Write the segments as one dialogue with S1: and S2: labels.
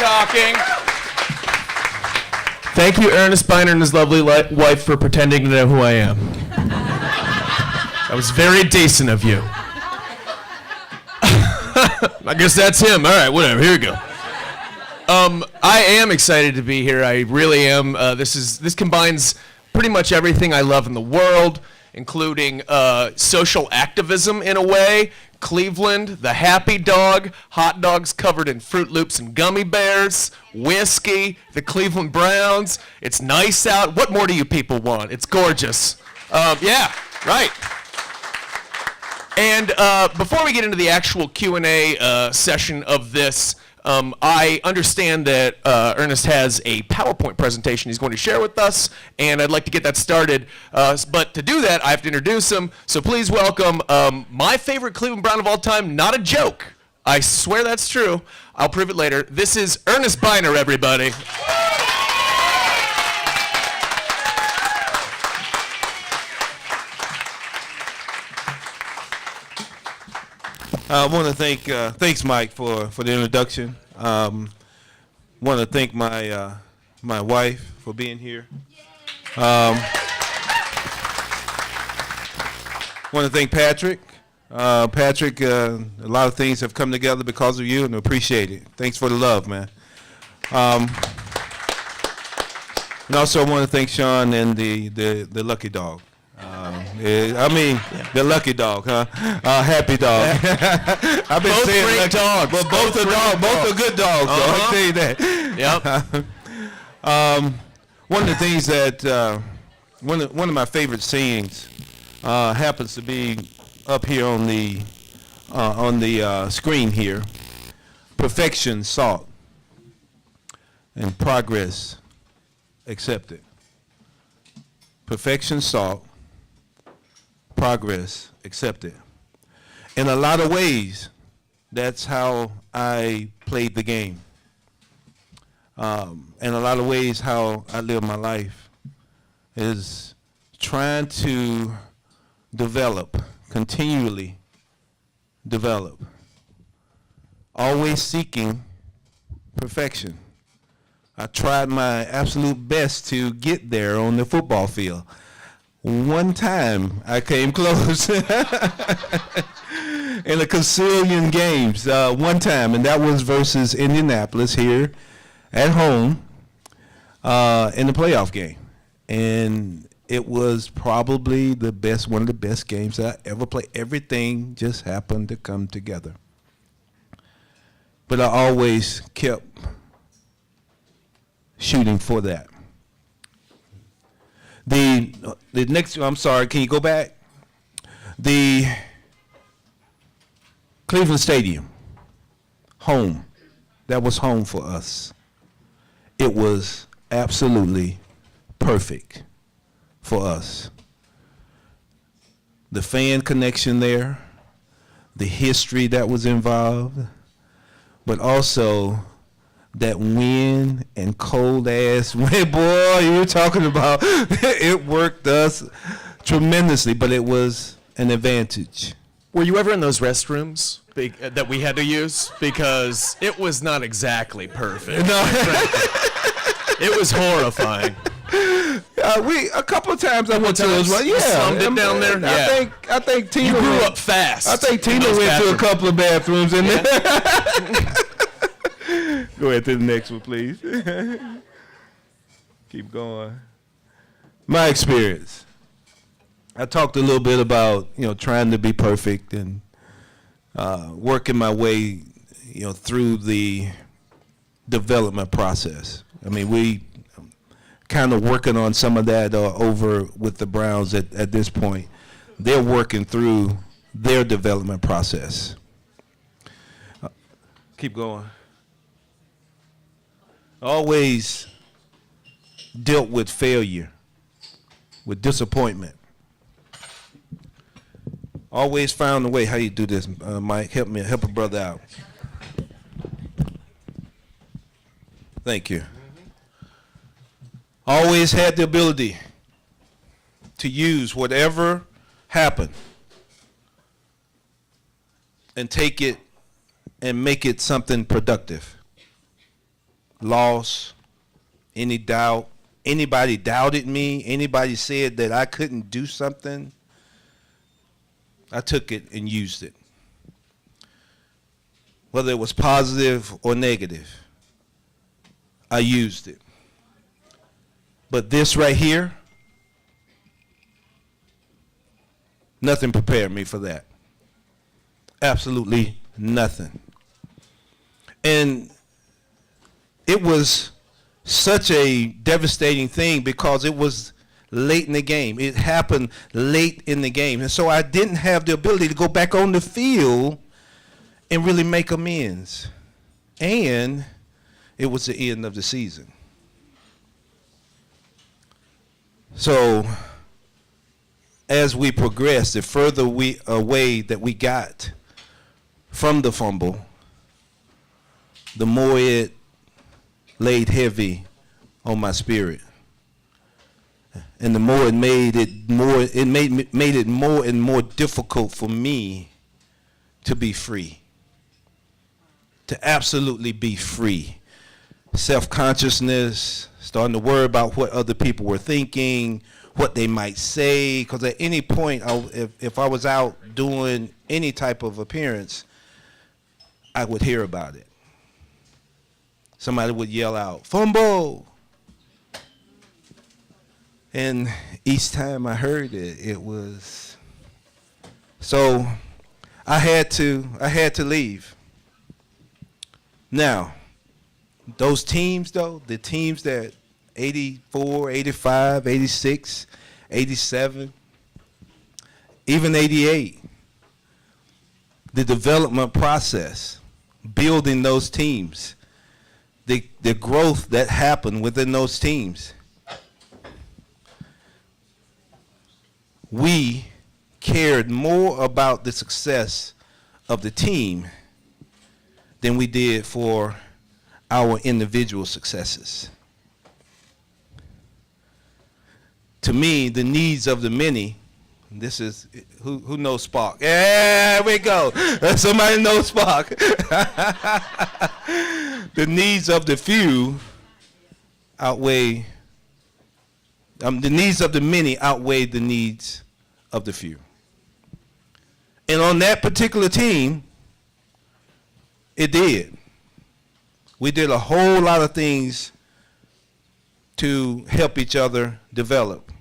S1: talking. Thank you, Earnest Byner and his lovely wife, for pretending to know who I am. That was very decent of you. I guess that's him. All right, whatever. Here we go. I am excited to be here. I really am. This combines pretty much everything I love in the world, including social activism in a way, Cleveland, the happy dog, hot dogs covered in Fruit Loops and gummy bears, whiskey, the Cleveland Browns. It's nice out. What more do you people want? It's gorgeous. Yeah, right. And before we get into the actual Q&A session of this, I understand that Ernest has a PowerPoint presentation he's going to share with us, and I'd like to get that started. But to do that, I have to introduce him. So please welcome my favorite Cleveland Brown of all time, not a joke. I swear that's true. I'll prove it later. This is Earnest Byner, everybody.
S2: I want to thanks Mike for the introduction. Want to thank my wife for being here. Want to thank Patrick. Patrick, a lot of things have come together because of you, and I appreciate it. Thanks for the love, man. And also I want to thank Sean and the lucky dog. The lucky dog, huh? Happy dog. I've been
S1: both
S2: saying
S1: great
S2: lucky,
S1: dogs.
S2: but both are good dogs. So I'll tell you that.
S1: Yep.
S2: One of the things that one of my favorite sayings happens to be up here on the screen here. Perfection sought and progress accepted. Perfection sought. Progress accepted. In a lot of ways, that's how I played the game. In a lot of ways, how I live my life is trying to continually develop, always seeking perfection. I tried my absolute best to get there on the football field. One time I came close in a gazillion games. One time, and that was versus Indianapolis here at home in the playoff game. And it was probably one of the best games I ever played. Everything just happened to come together. But I always kept shooting for that. The next, I'm sorry, can you go back? The Cleveland Stadium, home, that was home for us. It was absolutely perfect for us. The fan connection there, the history that was involved, but also that wind and cold ass wind, boy, you were talking about, it worked us tremendously, but it was an advantage.
S1: Were you ever in those restrooms that we had to use? Because it was not exactly perfect.
S2: No.
S1: It was horrifying.
S2: A couple of times I went to those. Well, yeah,
S1: slummed it down there. Yeah.
S2: I think Tina
S1: You grew up fast.
S2: I think Tina went to a couple of bathrooms in there. Go ahead to the next one, please. Keep going. My experience. I talked a little bit about, trying to be perfect and working my way, through the development process. I mean, we kind of working on some of that over with the Browns at this point. They're working through their development process. Keep going. Always dealt with failure, with disappointment. Always found a way. How you do this, Mike? Help a brother out. Thank you. Always had the ability to use whatever happened and take it and make it something productive. loss, any doubt, anybody doubted me, anybody said that I couldn't do something, I took it and used it. Whether it was positive or negative, I used it. But this right here, nothing prepared me for that. Absolutely nothing. And it was such a devastating thing because it was late in the game. It happened late in the game. And so I didn't have the ability to go back on the field and really make amends. And it was the end of the season. So as we progressed, the further away that we got from the fumble, the more it laid heavy on my spirit. And the more it made it more and more difficult for me to be free. To absolutely be free. Self-consciousness, starting to worry about what other people were thinking, what they might say, because at any point, if I was out doing any type of appearance, I would hear about it. Somebody would yell out, "Fumble!" And each time I heard it, it was, so I had to leave. Now, those teams though, the teams that 84, 85, 86, 87, even 88, the development process, building those teams, the growth that happened within those teams, we cared more about the success of the team than we did for our individual successes. To me, the needs of the many, this is, who knows Spark? There we go. Somebody knows Spark. The needs of the few outweigh, the needs of the many outweigh the needs of the few. And on that particular team, it did. We did a whole lot of things to help each other develop.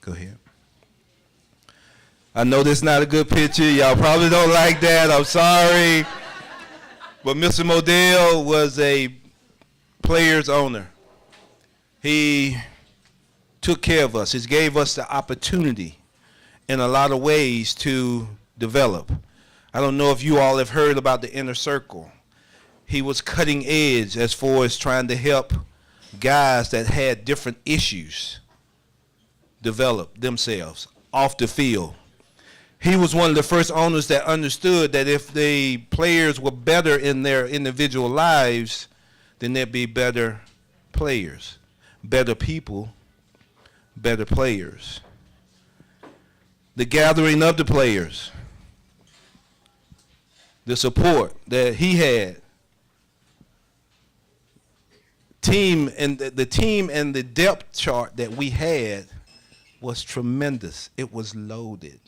S2: Go ahead. I know this is not a good picture. Y'all probably don't like that. I'm sorry. But Mr. Modell was a player's owner. He took care of us. He gave us the opportunity in a lot of ways to develop. I don't know if you all have heard about the inner circle. He was cutting edge as far as trying to help guys that had different issues develop themselves off the field. He was one of the first owners that understood that if the players were better in their individual lives, then there'd be better players, better people, better players. The gathering of the players, the support that he had, the team and the depth chart that we had was tremendous. It was loaded.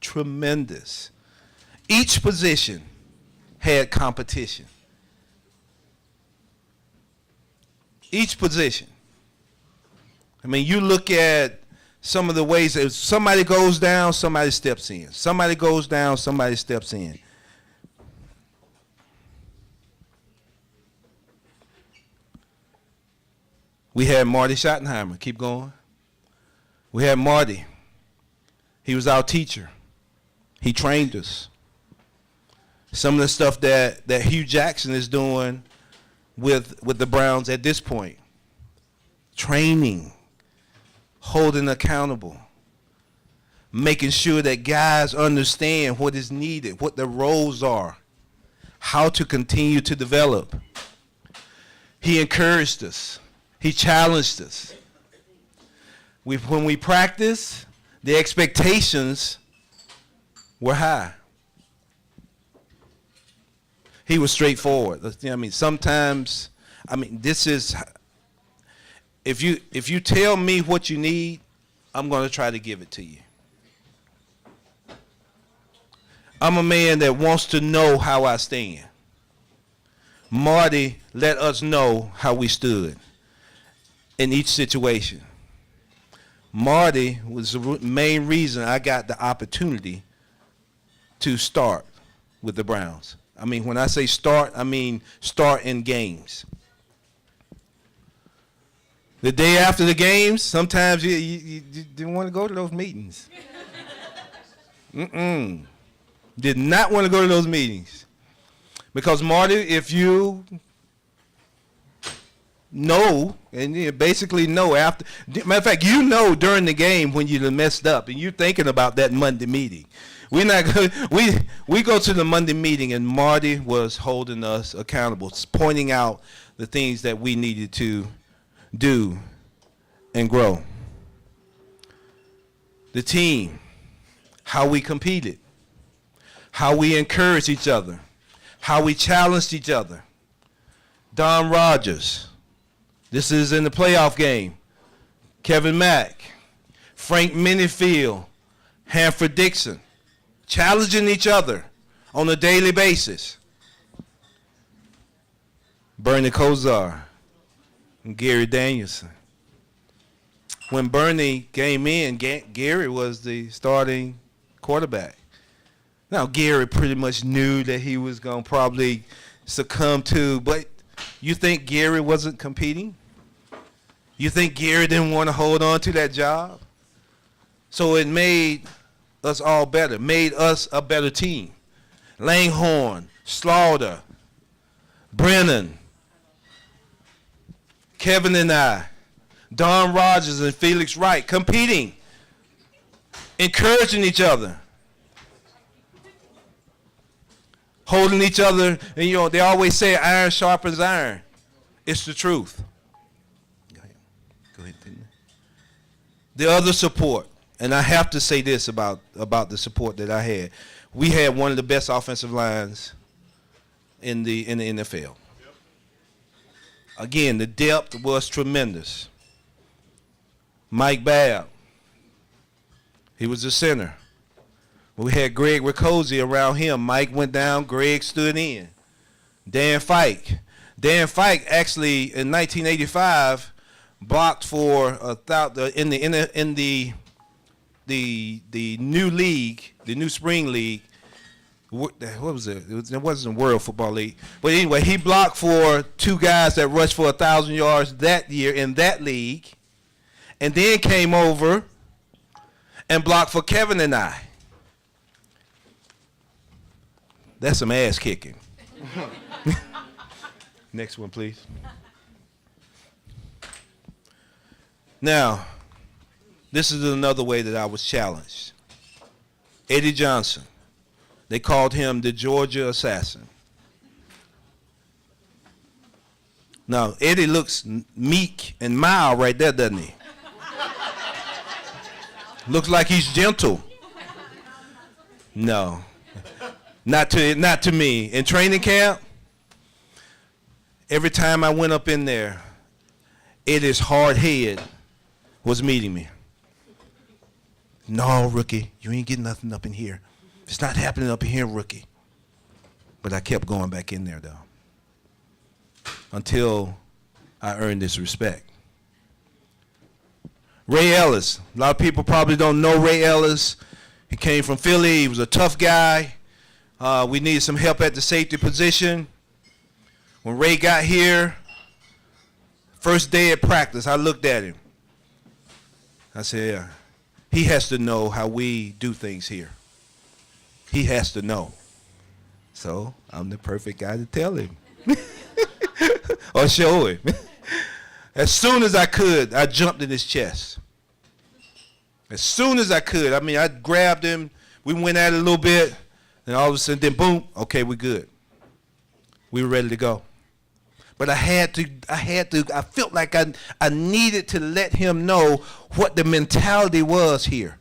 S2: Tremendous. Each position had competition. Each position. I mean, you look at some of the ways that somebody goes down, somebody steps in. Somebody goes down, somebody steps in. We had Marty Schottenheimer. Keep going. We had Marty. He was our teacher. He trained us. Some of the stuff that Hugh Jackson is doing with the Browns at this point. Training. Holding accountable. Making sure that guys understand what is needed, what the roles are, how to continue to develop. He encouraged us. He challenged us. When we practice, the expectations were high. He was straightforward. I mean, sometimes I mean, this is, if you tell me what you need, I'm going to try to give it to you. I'm a man that wants to know how I stand. Marty let us know how we stood in each situation. Marty was the main reason I got the opportunity to start with the Browns. I mean, when I say start, I mean start in games. The day after the games, sometimes you didn't want to go to those meetings. Did not want to go to those meetings. Because Marty, if you know, and you basically know after, matter of fact, you know during the game when you messed up and you're thinking about that Monday meeting. We go to the Monday meeting and Marty was holding us accountable, pointing out the things that we needed to do and grow. The team, how we competed, how we encouraged each other, how we challenged each other. Don Rogers, this is in the playoff game. Kevin Mack, Frank Minifield, Hanford Dixon, challenging each other on a daily basis. Bernie Kosar and Gary Danielson. When Bernie came in, Gary was the starting quarterback. Now, Gary pretty much knew that he was going to probably succumb to, but you think Gary wasn't competing? You think Gary didn't want to hold on to that job? So it made us all better, made us a better team. Langhorne, Slaughter, Brennan, Kevin and I, Don Rogers and Felix Wright, competing, encouraging each other, holding each other, and you know, they always say iron sharpens iron. It's the truth. Go ahead. The other support, and I have to say this about the support that I had. We had one of the best offensive lines in the NFL. Yep. Again, the depth was tremendous. Mike Babb, he was the center. We had Greg Riccozzi around him. Mike went down, Greg stood in. Dan Fike actually in 1985 blocked for in the new league, the new spring league. What was it? It wasn't World Football League. But anyway, he blocked for two guys that rushed for 1,000 yards that year in that league, and then came over and blocked for Kevin and I. That's some ass kicking. Next one, please. Now, this is another way that I was challenged. Eddie Johnson. They called him the Georgia Assassin. Now, Eddie looks meek and mild right there, doesn't he? Looks like he's gentle. No. Not to me. In training camp, every time I went up in there, Eddie's hard head was meeting me. No, rookie, you ain't getting nothing up in here. It's not happening up in here, rookie. But I kept going back in there, though, until I earned this respect. Ray Ellis. A lot of people probably don't know Ray Ellis. He came from Philly. He was a tough guy. We needed some help at the safety position. When Ray got here, first day at practice, I looked at him. I said, yeah, he has to know how we do things here. He has to know. So I'm the perfect guy to tell him or show him. As soon as I could, I jumped in his chest. As soon as I could. I mean, I grabbed him. We went at it a little bit. And all of a sudden, then boom, okay, we're good. We were ready to go. But I felt like I needed to let him know what the mentality was here.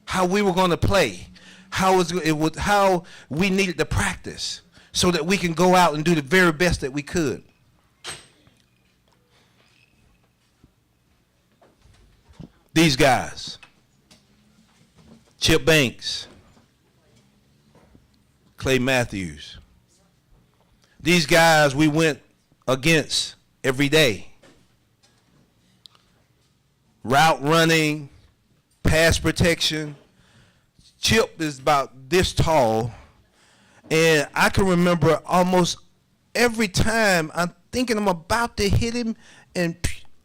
S2: How we were going to play. How we needed to practice so that we can go out and do the very best that we could. These guys, Chip Banks, Clay Matthews. These guys we went against every day. Route running, pass protection. Chip is about this tall, and I can remember almost every time I'm thinking I'm about to hit him, and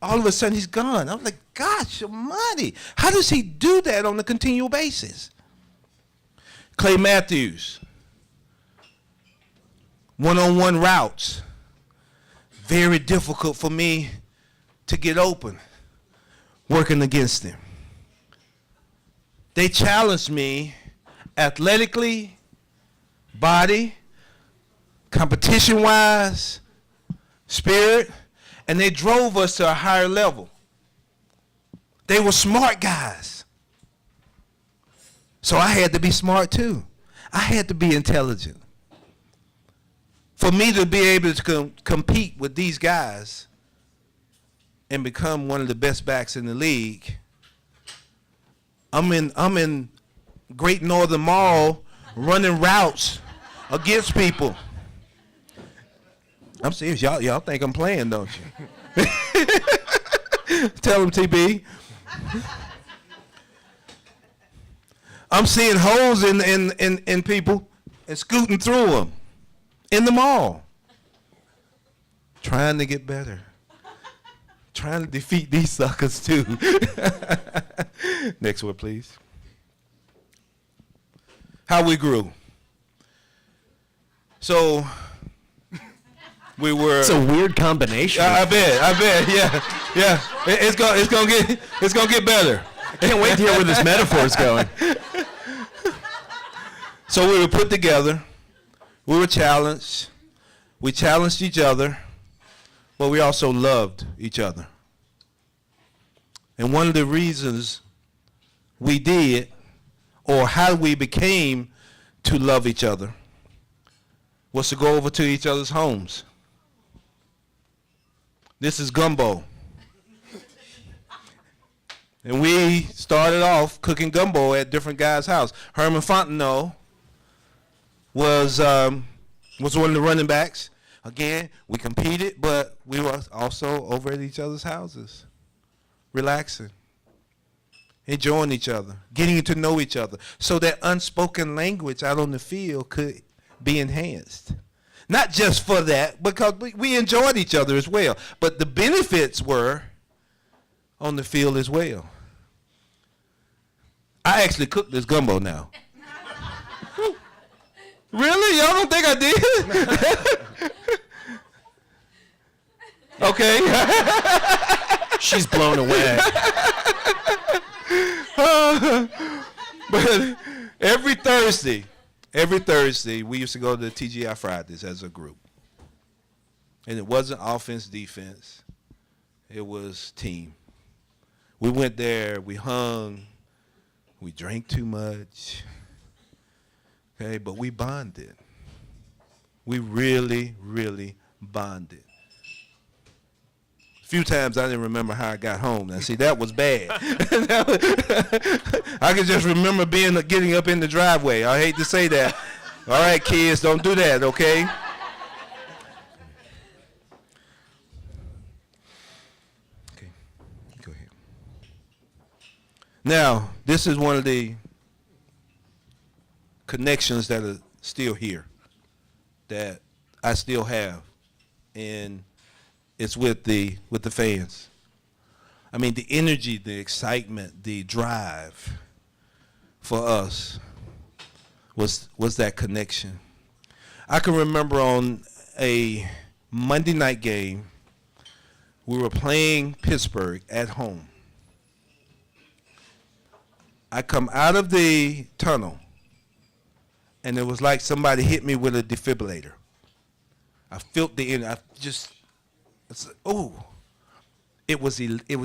S2: all of a sudden he's gone. I was like, gosh almighty, how does he do that on a continual basis? Clay Matthews, one-on-one routes, very difficult for me to get open working against him. They challenged me athletically, body, competition-wise, spirit, and they drove us to a higher level. They were smart guys. So I had to be smart too. I had to be intelligent. For me to be able to compete with these guys and become one of the best backs in the league, I'm in Great Northern Mall running routes against people. I'm serious. Y'all think I'm playing, don't you? Tell them, TB. I'm seeing holes in people and scooting through them in the mall. Trying to get better. Trying to defeat these suckers too. Next one, please. How we grew. So we were.
S1: It's a weird combination.
S2: I bet, yeah. It's gonna get better.
S1: Can't wait to hear where this metaphor is going.
S2: So we were put together. We were challenged. We challenged each other, but we also loved each other. And one of the reasons we did, or how we became to love each other, was to go over to each other's homes. This is gumbo. And we started off cooking gumbo at different guys' house. Herman Fontenot was one of the running backs. Again, we competed, but we were also over at each other's houses, relaxing, enjoying each other, getting to know each other, so that unspoken language out on the field could be enhanced. Not just for that, because we enjoyed each other as well, but the benefits were on the field as well. I actually cooked this gumbo now. Really? Y'all don't think I did? Okay.
S1: She's blown away.
S2: But every Thursday, we used to go to the TGI Fridays as a group. And it wasn't offense, defense. It was team. We went there, we hung, we drank too much. Okay, but we bonded. We really, really bonded. A few times I didn't remember how I got home. Now, see, that was bad. I can just remember getting up in the driveway. I hate to say that. All right, kids, don't do that, okay? Okay, go ahead. Now, this is one of the connections that are still here, that I still have, and it's with the fans. I mean, the energy, the excitement, the drive for us was that connection. I can remember on a Monday night game, we were playing Pittsburgh at home. I come out of the tunnel, and it was like somebody hit me with a defibrillator. I felt the energy. It was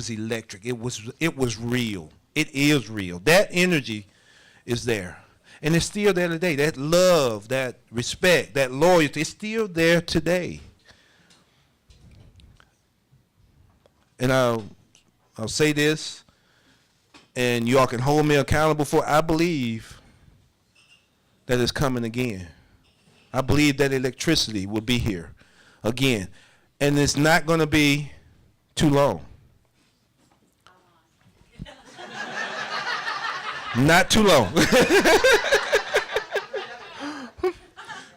S2: electric. It was real. It is real. That energy is there, and it's still there today. That love, that respect, that loyalty, it's still there today. And I'll say this: and y'all can hold me accountable for, I believe that it's coming again. I believe that electricity will be here again. And it's not going to be too long. Not too long.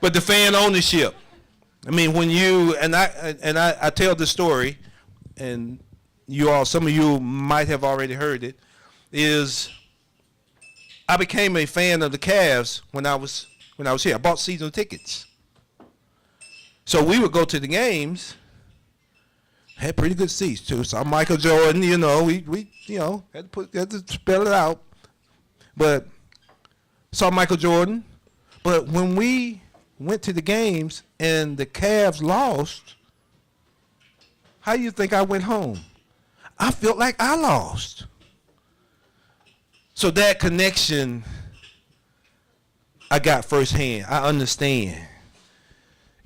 S2: But the fan ownership. I mean, when you, and I tell the story, and you all, some of you might have already heard it, is I became a fan of the Cavs when I was here. I bought season tickets. So we would go to the games, had pretty good seats too. Saw Michael Jordan, we had to spell it out. But saw Michael Jordan. But when we went to the games and the Cavs lost, how do you think I went home? I felt like I lost. So that connection I got firsthand. I understand.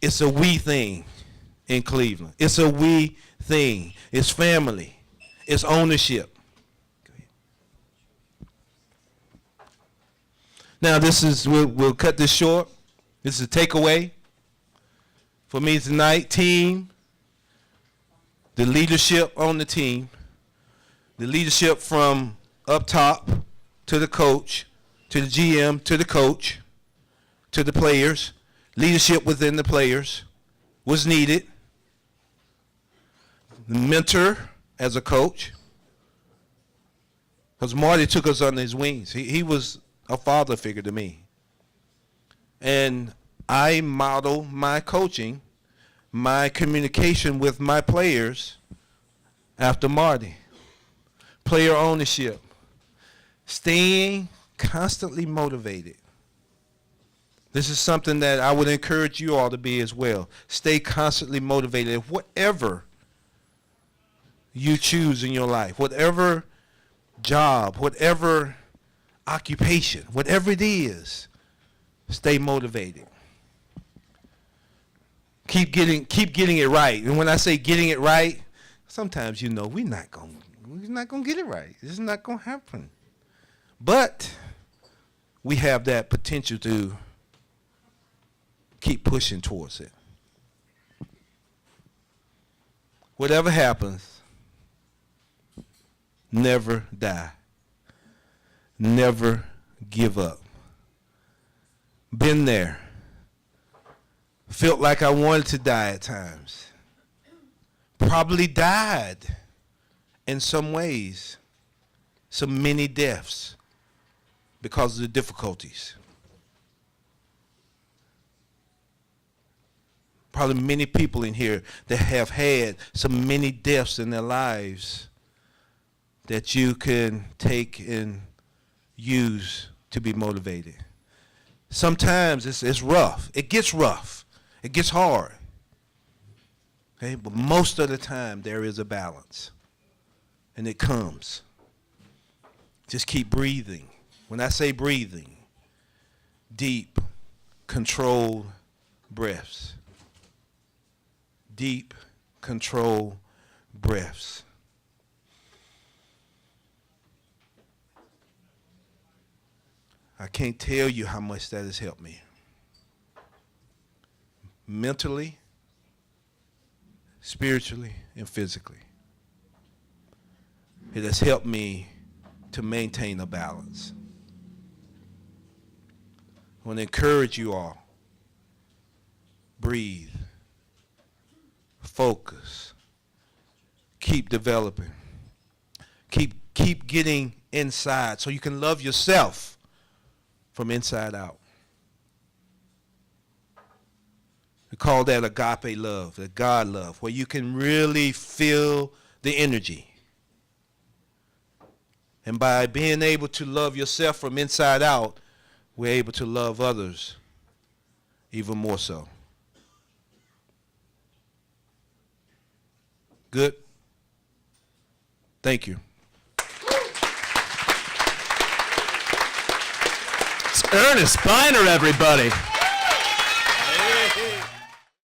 S2: It's a we thing in Cleveland. It's a we thing. It's family. It's ownership. Now we'll cut this short. This is a takeaway for me tonight. Team, the leadership on the team, the leadership from up top to the coach, to the GM, to the coach, to the players, leadership within the players was needed. The mentor as a coach, because Marty took us under his wings. He was a father figure to me. And I model my coaching, my communication with my players after Marty. Player ownership. Staying constantly motivated. This is something that I would encourage you all to be as well. Stay constantly motivated. Whatever you choose in your life, whatever job, whatever occupation, whatever it is, stay motivated. Keep getting it right. And when I say getting it right, sometimes we're not gonna get it right. It's not gonna happen. But we have that potential to keep pushing towards it. Whatever happens, never die. Never give up. Been there. Felt like I wanted to die at times. Probably died in some ways. Some many deaths because of the difficulties. Probably many people in here that have had some many deaths in their lives that you can take and use to be motivated. Sometimes it's rough. It gets rough. It gets hard. Okay? But most of the time there is a balance. And it comes. Just keep breathing. When I say breathing, deep, controlled breaths. Deep, controlled breaths. I can't tell you how much that has helped me. Mentally, spiritually, and physically. It has helped me to maintain a balance. I want to encourage you all. Breathe. Focus. Keep developing. Keep getting inside so you can love yourself from inside out. We call that agape love, the God love, where you can really feel the energy. And by being able to love yourself from inside out, we're able to love others even more so. Good? Thank you.
S1: It's Earnest Byner, everybody.